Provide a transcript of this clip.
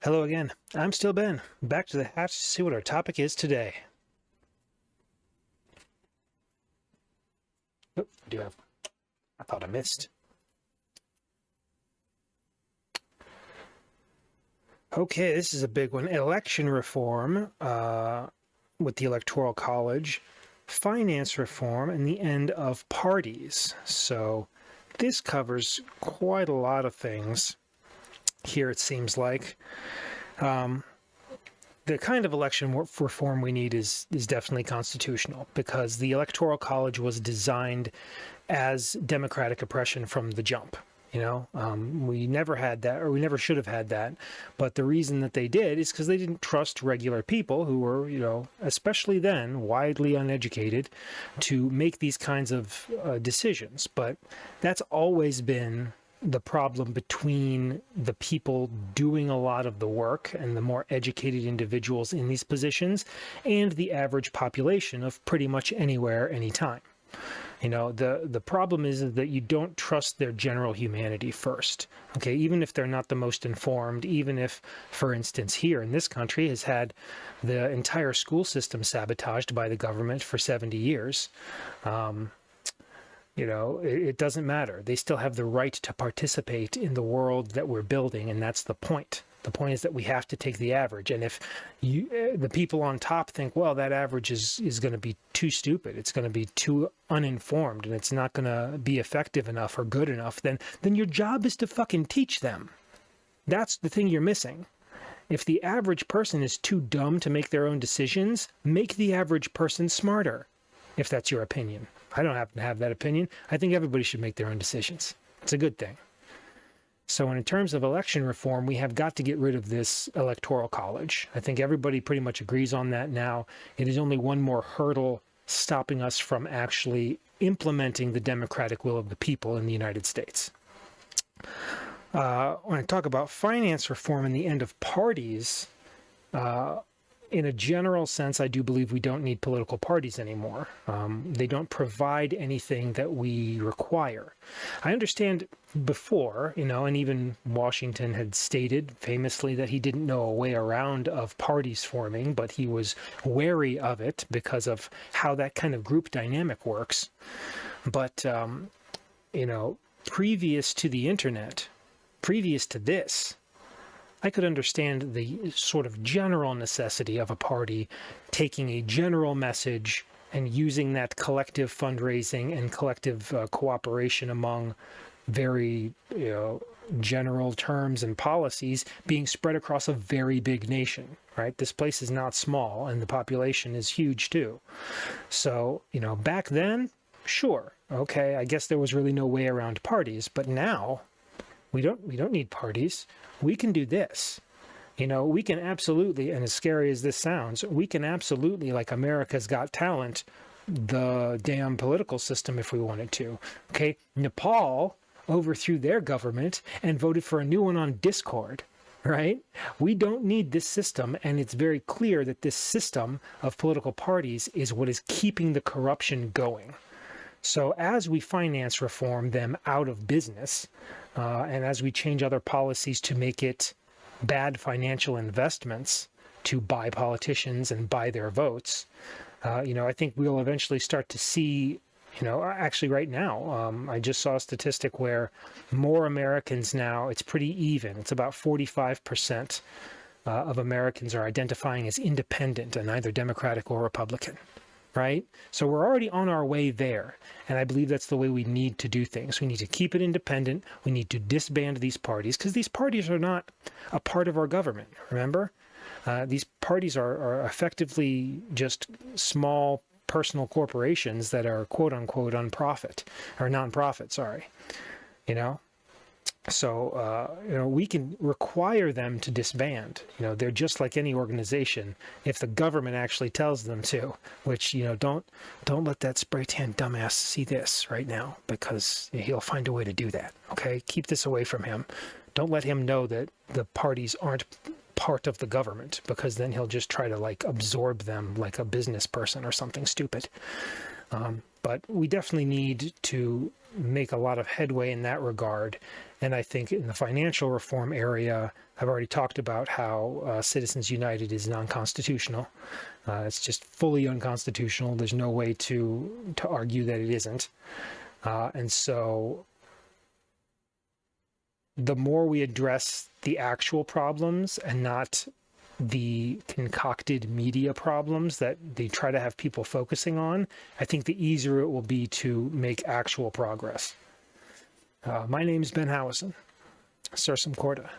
Hello again. I'm still Ben. Back to the hatch to see what our topic is today. Oh, I thought I missed. Okay, this is a big one. Election reform with the Electoral College, finance reform, and the end of parties. So this covers quite a lot of things here, it seems like. The kind of election reform we need is definitely constitutional, because the Electoral College was designed as democratic oppression from the jump. We never had that, or we never should have had that. But the reason that they did is because they didn't trust regular people who were, especially then, widely uneducated, to make these kinds of decisions. But that's always been the problem between the people doing a lot of the work and the more educated individuals in these positions and the average population of pretty much anywhere, anytime. The problem is that you don't trust their general humanity first. Okay, even if they're not the most informed, even if, for instance, here in this country has had the entire school system sabotaged by the government for 70 years, it doesn't matter. They still have the right to participate in the world that we're building, and that's the point. The point is that we have to take the average. And if the people on top think, well, that average is going to be too stupid, it's going to be too uninformed, and it's not going to be effective enough or good enough, then your job is to fucking teach them. That's the thing you're missing. If the average person is too dumb to make their own decisions, make the average person smarter, if that's your opinion. I don't happen to have that opinion. I think everybody should make their own decisions. It's a good thing. So in terms of election reform, we have got to get rid of this Electoral College. I think everybody pretty much agrees on that now. It is only one more hurdle stopping us from actually implementing the democratic will of the people in the United States. When I talk about finance reform and the end of parties, in a general sense, I do believe we don't need political parties anymore. They don't provide anything that we require. I understand before, and even Washington had stated famously that he didn't know a way around of parties forming, but he was wary of it because of how that kind of group dynamic works. But, previous to the internet, previous to this, I could understand the sort of general necessity of a party taking a general message and using that collective fundraising and collective cooperation among very general terms and policies being spread across a very big nation, right? This place is not small, and the population is huge too. So, back then, sure, okay, I guess there was really no way around parties, but now we don't need parties. We can do this. We can absolutely, and as scary as this sounds, we can absolutely, like America's Got Talent, the damn political system if we wanted to. Okay, Nepal overthrew their government and voted for a new one on Discord, right? We don't need this system, and it's very clear that this system of political parties is what is keeping the corruption going. So as we finance reform them out of business, and as we change other policies to make it bad financial investments to buy politicians and buy their votes, I think we'll eventually start to see, actually right now, I just saw a statistic where more Americans now, it's pretty even. It's about 45% of Americans are identifying as independent and either Democratic or Republican. Right? So we're already on our way there. And I believe that's the way we need to do things. We need to keep it independent. We need to disband these parties, because these parties are not a part of our government, remember? These parties are effectively just small personal corporations that are quote-unquote non-profit, sorry. So, we can require them to disband. They're just like any organization if the government actually tells them to, which, don't let that spray tan dumbass see this right now, because he'll find a way to do that. Okay, keep this away from him. Don't let him know that the parties aren't part of the government, because then he'll just try to absorb them like a business person or something stupid. But we definitely need to make a lot of headway in that regard And I think in the financial reform area, I've already talked about how Citizens United is non-constitutional. It's just fully unconstitutional. There's no way to argue that it isn't. And so the more we address the actual problems and not the concocted media problems that they try to have people focusing on, I think the easier it will be to make actual progress. My name is Ben Howison. Sursum Corda.